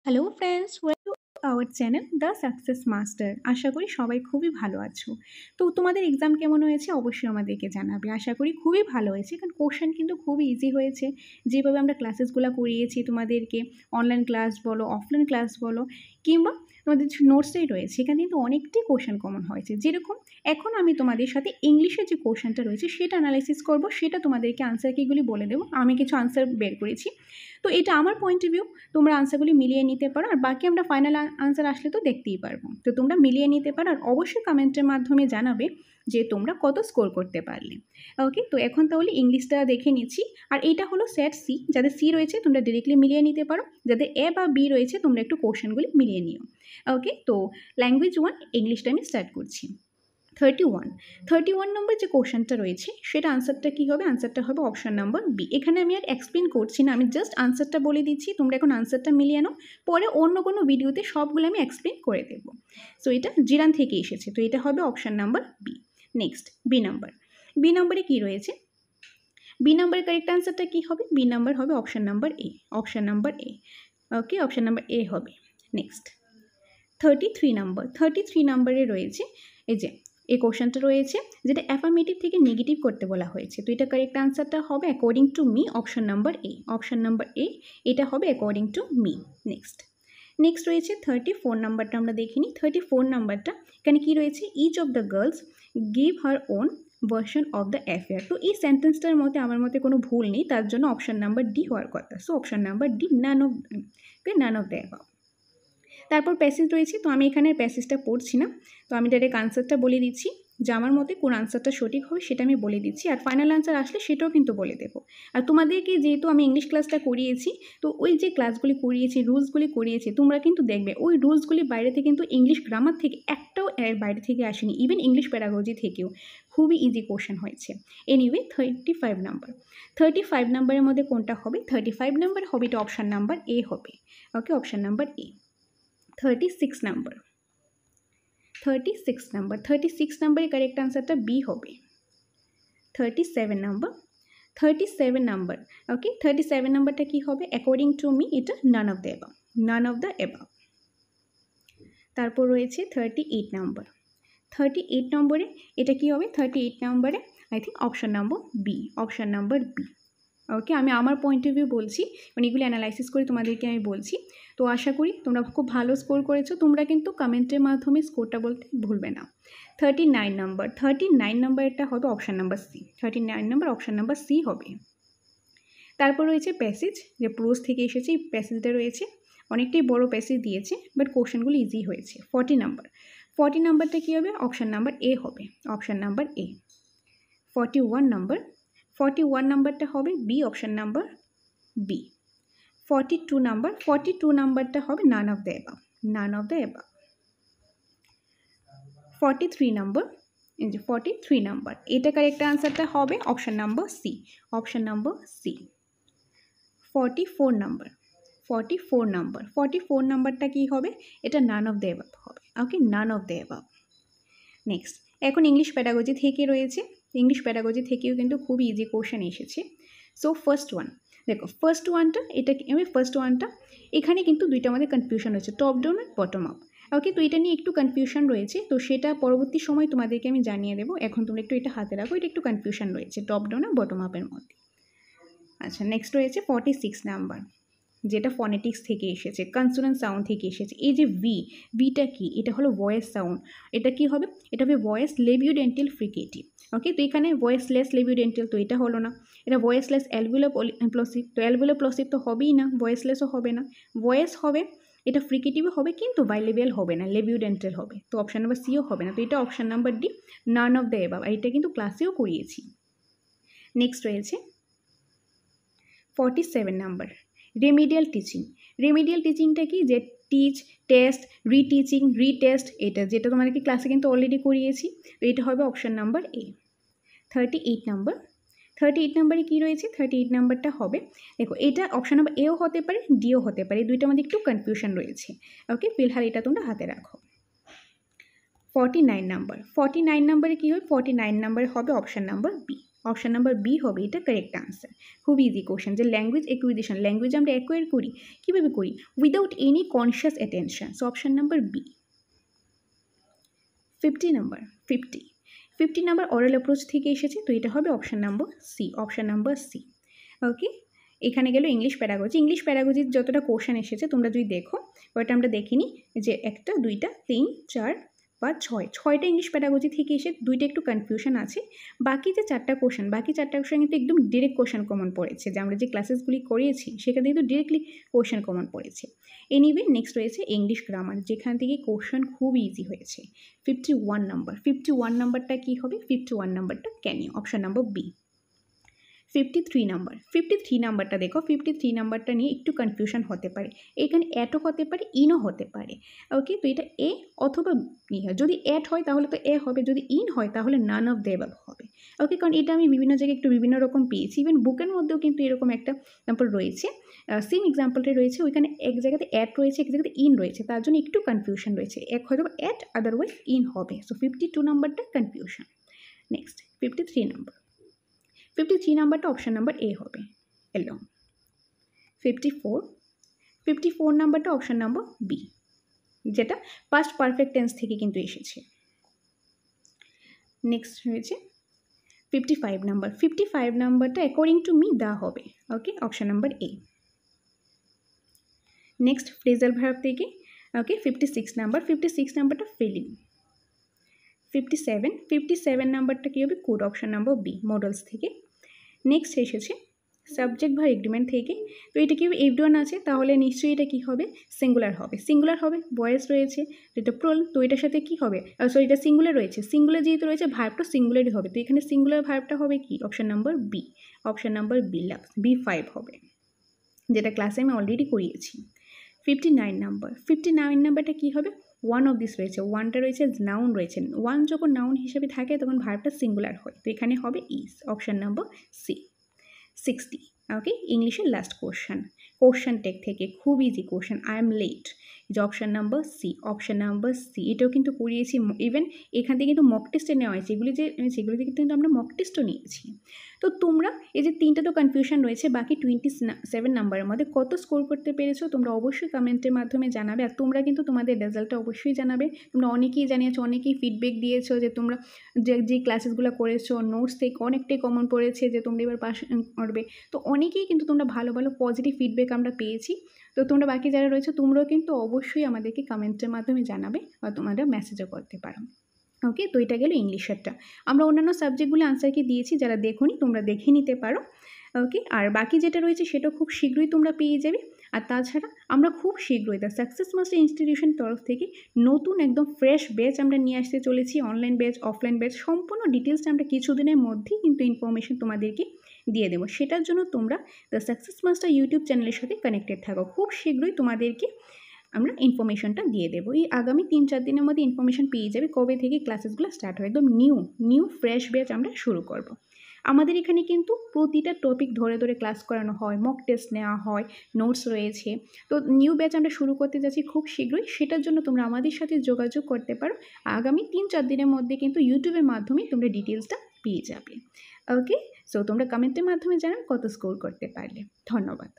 Hello friends, welcome to our channel the success master. আশা করি সবাই খুবই ভালো আছো। তো তোমাদের এক্সাম কেমন হয়েছে অবশ্যই আমাদেরকে জানাবে। আশা করি খুবই ভালো হয়েছে, কারণ কোশ্চেন কিন্তু খুবই ইজি হয়েছে। যেভাবে আমরা ক্লাসেসগুলো করিয়েছি তোমাদেরকে, অনলাইন ক্লাস বলো, অফলাইন ক্লাস বলো, কিংবা তোমাদের নোটসেই রয়েছে, এখানে কিন্তু অনেকটাই কোশ্চেন কমন হয়েছে। যেরকম এখন আমি তোমাদের সাথে ইংলিশের যে কোশ্চেনটা রয়েছে সেটা অ্যানালাইসিস করবো, সেটা তোমাদেরকে আনসার কিগুলি বলে দেবো। আমি কিছু আনসার বের করেছি, তো এটা আমার পয়েন্ট অফ ভিউ, তোমরা আনসারগুলি মিলিয়ে নিতে পারো। আর বাকি আমরা ফাইনাল আনসার আসলে তো দেখতেই পারবো, তো তোমরা মিলিয়ে নিতে পারো। আর অবশ্যই কমেন্টের মাধ্যমে জানাবে যে তোমরা কত স্কোর করতে পারলে। ওকে, তো এখন তাহলে ইংলিশটা দেখে নিচ্ছি। আর এইটা হলো সেট সি, যাদের সি রয়েছে তোমরা ডিরেক্টলি মিলিয়ে নিতে পারো, যাদের এ বা বি রয়েছে তোমরা একটু কোশ্চেনগুলি মিলিয়ে নিও। ওকে, তো ল্যাঙ্গুয়েজ 1 ইংলিশটা আমি স্টার্ট করছি। 31 নম্বর যে কোশ্চেনটা রয়েছে সেটা আনসারটা কী হবে? আনসারটা হবে অপশান নাম্বার বি। এখানে আমি আর এক্সপ্লেন করছি না, আমি জাস্ট আনসারটা বলে দিচ্ছি, তোমরা এখন আনসারটা মিলিয়ে নাও। পরে অন্য কোনো ভিডিওতে সবগুলো আমি এক্সপ্লেন করে দেবো। সো এটা জিরান থেকে এসেছে, তো এটা হবে option number B. Next B number. B নাম্বারে কী রয়েছে? বি নাম্বারের কারেক্ট আনসারটা কী হবে? বি নাম্বার হবে option number A. Option number A. Okay, option number A হবে। নেক্সট 33 নাম্বারে রয়েছে এই যে এই কোশ্চেনটা রয়েছে, যেটা অ্যাফার্মেটিভ থেকে নেগেটিভ করতে বলা হয়েছে। তো এটা কারেক্ট আনসারটা হবে according to me option number A. Option number এ, এটা হবে অ্যাকর্ডিং টু মি। নেক্সট রয়েছে 34 নাম্বারটা আমরা দেখিনি। 34 নাম্বারটা এখানে কি রয়েছে? Each of the girls give her own version of the affair. তো এই সেন্টেন্সটার মধ্যে আমার মতে কোনো ভুল নেই, তার জন্য অপশান নাম্বার ডি হওয়ার কথা। So option number D, none of the above. তারপর প্যাসেজ রয়েছে, তো আমি এখানে প্যাসেজটা পড়ছি না, তো আমি ডাইরেক্ট আনসারটা বলে দিচ্ছি, যে আমার মতে কোন আনসারটা সঠিক হবে সেটা আমি বলে দিচ্ছি। আর ফাইনাল আনসার আসলে সেটাও কিন্তু বলে দেবো। আর তোমাদেরকে যেহেতু আমি ইংলিশ ক্লাসটা করিয়েছি, তো ওই যে ক্লাসগুলি করিয়েছি, রুলসগুলি করিয়েছি, তোমরা কিন্তু দেখবে ওই রুলসগুলি বাইরে থেকে কিন্তু ইংলিশ গ্রামার থেকে একটাও বাইরে থেকে আসেনি, ইভেন ইংলিশ প্যারাগজি থেকেও খুবই ইজি কোশ্চেন হয়েছে। Anyway 35 number. 35 নাম্বারের মধ্যে কোনটা হবে? 35 নাম্বার হবে, এটা অপশান নাম্বার এ হবে। ওকে, অপশান নাম্বার এ। 36 নাম্বার। 36 নাম্বারের কারেক্ট আনসারটা বি হবে। 37 নাম্বার। ওকে, 37 নাম্বারটা কী হবে? অ্যাকর্ডিং টু মি এটা নান অফ দ্য অ্যাবাভ। তারপর রয়েছে 38 নাম্বার। 38 নম্বরে এটা কী হবে? 38 নম্বরে I think option number B. Option number B. Okay, আমি আমার পয়েন্ট অফ ভিউ বলছি, মানে এগুলো অ্যানালাইসিস করে তোমাদেরকে আমি বলছি। তো আশা করি তোমরা খুব ভালো স্কোর করেছো। তোমরা কিন্তু কমেন্টের মাধ্যমে স্কোরটা বলতে ভুলবে না। 39 নাম্বার। 39 নাম্বারটা হবে option number C. 39 number option number C হবে। তারপর রয়েছে প্যাসেজ, যে প্রোজ থেকে এসেছে, এই প্যাসেজটা রয়েছে, অনেকটাই বড় প্যাসেজ দিয়েছে, বাট কোশ্চেনগুলো ইজি হয়েছে। 40 নাম্বার। 40 নাম্বারটা কী হবে? অপশান নাম্বার এ হবে। অপশান নাম্বার এ। 41 নাম্বার। 41 নাম্বারটা হবে B, option number B. 42 number. 42 নাম্বারটা হবে none of the above. None of the above. 43 number. এই যে 43 নাম্বার, এটা কারেক্ট আনসারটা হবে option number C. Option number C. 44 number. 44 number. 44 নাম্বারটা কী হবে? এটা নান অফ দ্য অ্যাবাভ হবে। Okay, none of the above. Next, এখন ইংলিশ প্যাডাগজি থেকে রয়েছে। ইংলিশ প্যাডাগজি থেকেও কিন্তু খুব ইজি কোশ্চেন এসেছে। সো ফার্স্ট ওয়ান, দেখো ফার্স্ট ওয়ানটা, এটা আমি ফার্স্ট ওয়ানটা, এখানে কিন্তু দুইটা আমাদের কনফিউশন রয়েছে, টপ ডাউন আর বটম আপ। ওকে, তো এটা নিয়ে একটু কনফিউশন রয়েছে, তো সেটা পরবর্তী সময় তোমাদেরকে আমি জানিয়ে দেবো। এখন তোমরা একটু এটা হাতে রাখো, এটা একটু কনফিউশন রয়েছে টপ ডাউন আর বটম আপের মধ্যে। আচ্ছা, নেক্সট রয়েছে 46 নাম্বার, যেটা ফনেটিক্স থেকে এসেছে, কনসোনেন্ট সাউন্ড থেকে এসেছে। এই যে ভিটা কি? এটা হলো ভয়েস সাউন্ড। এটা কি হবে? এটা হবে ভয়েস লেবিওডেন্টাল ফ্রিকেটিভ। ওকে, তো এখানে ভয়েসলেস লেবিওডেন্টাল, তো এটা হলো না। এটা ভয়েসলেস অ্যালভিওলোপ্লসিভ, তো অ্যালভিওলোপ্লসিভ তো হবেই না, ভয়েসলেসও হবে না। ভয়েস হবে, এটা ফ্রিকেটিভও হবে কিন্তু বাইলেবিয়াল হবে না, লেবিওডেন্টাল হবে। তো অপশান নাম্বার সিও হবে না, তো এটা option number D, none of the above. আর এটা কিন্তু ক্লাসেও করিয়েছি। নেক্সট রয়েছে 47 নাম্বার, রেমিডিয়াল টিচিং। রেমিডিয়াল টিচিংটা কি? যে টিচ, টেস্ট, রিটিচিং, রিটেস্ট, এটা যেটা তোমাদেরকে ক্লাসে কিন্তু অলরেডি করিয়েছি। তো এটা হবে অপশান নাম্বার এ। 38 নাম্বার। 38 নাম্বারে কী রয়েছে? 38 নাম্বারটা হবে, দেখো এটা অপশান নাম্বার এও হতে পারে, ডিও হতে পারে, দুইটার মধ্যে একটু কনফিউশন রয়েছে। ওকে, ফিলহাল এটা তোমরা হাতে রাখো। 49 নাম্বার। 49 নাম্বারে কী হবে? 49 নাম্বারে হবে option number B. Option number B হবে এটা কারেক্ট আনসার। খুব ইজি কোশ্চেন, যে ল্যাঙ্গুয়েজ অ্যাকুইজিশন, ল্যাঙ্গুয়েজ আমরা অ্যাকোয়ার করি কীভাবে করি, without any conscious attention. So option number B. 50 number oral approach থেকে এসেছে, তো এটা হবে option number C, option number C. Okay, এখানে গেল ইংলিশ প্যারাগজি। ইংলিশ প্যারাগজির যতটা কোশ্চেন এসেছে তোমরা যদি দেখো, ওটা আমরা দেখিনি যে 1টা 2টা 3 4 5 6টা ইংলিশ প্যারাগজি থেকে এসে 2টা একটু কনফিউশন আছে। বাকি যে 4টা কোশ্চেন, কিন্তু একদম ডিরেক্ট কোশ্চেন কমন পড়েছে, যে আমরা যে ক্লাসেসগুলি করিয়েছি সেখান থেকে তো ডিরেক্টলি কোশ্চেন কমন পড়েছে। এনিওয়ে নেক্সট রয়েছে ইংলিশ গ্রামার, যেখান থেকে কোশ্চেন খুব ইজি হয়েছে। 51 নাম্বারটা কী হবে? 51 নাম্বারটা can you, option number B. 53 নাম্বারটা দেখো, 53 নাম্বারটা নিয়ে একটু কনফিউশন হতে পারে। এখানে অ্যাটও হতে পারে, ইনও হতে পারে। ওকে, তো এটা এ অথবা বি হয়। যদি অ্যাট হয় তাহলে তো এ হবে, যদি ইন হয় তাহলে নান অফ দ্য অ্যাবাভ হবে। ওকে, কারণ এটা আমি বিভিন্ন জায়গায় একটু বিভিন্ন রকম পেয়েছি, ইভেন বুকের মধ্যেও কিন্তু এরকম একটা এক্সাম্পল রয়েছে, সেম এক্সাম্পলটা রয়েছে, ওইখানে এক জায়গাতে অ্যাট রয়েছে, এক জায়গাতে ইন রয়েছে, তার জন্য একটু কনফিউশন রয়েছে। এক হয়তো অ্যাট, আদারওয়াইজ ইন হবে। সো 52 নাম্বারটা কনফিউশন। নেক্সট 53 নাম্বার, 53 নাম্বারটা অপশান নাম্বার এ হবে, এলো। 54 নাম্বারটা অপশান নাম্বার বি, যেটা পাস্ট পারফেক্ট টেন্স থেকে কিন্তু এসেছে। নেক্সট হয়েছে 55 নাম্বারটা অ্যাকর্ডিং টু মি দা হবে। Okay, option number A. Next phrasal verb থেকে, ওকে 56 নাম্বারটা ফিলিং। 57 নাম্বারটা কী হবে? Could, option number B, modals থেকে। নেক্সট এসেছে সাবজেক্ট ভার্ব এগ্রিমেন্ট থেকে, তো এটা কি হবে? এভরিওয়ান আছে, তাহলে নিশ্চয়ই এটা কী হবে? সিঙ্গুলার হবে। ভয়েস রয়েছে, এটা প্রোল, তো এটার সাথে কী হবে? এটা সিঙ্গুলার রয়েছে, সিঙ্গুলার যেহেতু রয়েছে ভার্বটা সিঙ্গুলারই হবে, তো এখানে সিঙ্গুলার ভার্বটা হবে কি? অপশান নাম্বার বি, B5 হবে, যেটা ক্লাসে আমি অলরেডি করিয়েছি। 59 নাম্বারটা কী হবে? ওয়ান অফ দিস রয়েছে, ওয়ানটা রয়েছে, নাউন রয়েছে। ওয়ান যখন নাউন হিসেবে থাকে তখন ভার্বটা সিঙ্গুলার হয়, তো এখানে হবে is, option number C. 60, okay, ইংলিশের লাস্ট কোশ্চেন টেক থেকে খুব easy question, I am late, যে অপশান নাম্বার সি, এটাও কিন্তু করিয়েছি। ইভেন এখান থেকে কিন্তু মক টেস্টে নেওয়া হয়েছে, সেগুলি থেকে কিন্তু আমরা মক টেস্টও নিয়েছি। তো তোমরা এই যে 3টা তো কনফিউশন রয়েছে, বাকি 27 নাম্বারের মধ্যে কত স্কোর করতে পেরেছো তোমরা অবশ্যই কমেন্টের মাধ্যমে জানাবে। আর তোমরা কিন্তু তোমাদের রেজাল্টটা অবশ্যই জানাবে। তোমরা অনেকেই জানিয়েছো, অনেকেই ফিডব্যাক দিয়েছো যে তোমরা যে ক্লাসেসগুলো করেছো নোটস থেকে অনেকটাই কমন পড়েছে, যে তোমরা এবার পাস করবে। তো অনেকেই কিন্তু তোমরা ভালো পজিটিভ ফিডব্যাক আমরা পেয়েছি। তো তোমরা বাকি যারা রয়েছে তোমরাও কিন্তু অবশ্যই আমাদেরকে কমেন্টের মাধ্যমে জানাবে, বা তোমরা মেসেজও করতে পারো। ওকে, তো এটা গেল ইংলিশেরটা। আমরা অন্যান্য সাবজেক্টগুলো আনসারকে দিয়েছি, যারা দেখোনি তোমরা দেখে নিতে পারো। ওকে, আর বাকি যেটা রয়েছে সেটা খুব শীঘ্রই তোমরা পেয়ে যাবে। আর তাছাড়া আমরা খুব শীঘ্রই দ্য সাকসেস মাস্টার ইনস্টিটিউশন তরফ থেকে নতুন একদম ফ্রেশ ব্যাচ আমরা নিয়ে আসতে চলেছি, অনলাইন ব্যাচ, অফলাইন ব্যাচ, সম্পূর্ণ ডিটেলসটা আমরা কিছুদিনের মধ্যেই কিন্তু ইনফরমেশন তোমাদেরকে দিয়ে দেবো। সেটার জন্য তোমরা দ্য সাকসেস মাস্টার ইউটিউব চ্যানেলের সাথে কানেক্টেড থাকো। খুব শীঘ্রই তোমাদেরকে আমরা ইনফরমেশনটা দিয়ে দেবো। এই আগামী 3-4 দিনের মধ্যে ইনফরমেশন পেয়ে যাবে কবে থেকে ক্লাসেসগুলো স্টার্ট হয়। একদম নিউ ফ্রেশ ব্যাচ আমরা শুরু করব। আমাদের এখানে কিন্তু প্রতিটা টপিক ধরে ক্লাস করানো হয়, মক টেস্ট নেওয়া হয়, নোটস রয়েছে। তো নিউ ব্যাচ আমরা শুরু করতে যাচ্ছি খুব শীঘ্রই, সেটার জন্য তোমরা আমাদের সাথে যোগাযোগ করতে পারো। আগামী 3-4 দিনের মধ্যে কিন্তু ইউটিউবের মাধ্যমে তোমরা ডিটেলসটা পেয়ে যাবে। ওকে, সো তোমরা কমেন্টের মাধ্যমে জানাও কত স্কোর করতে পারলে। ধন্যবাদ।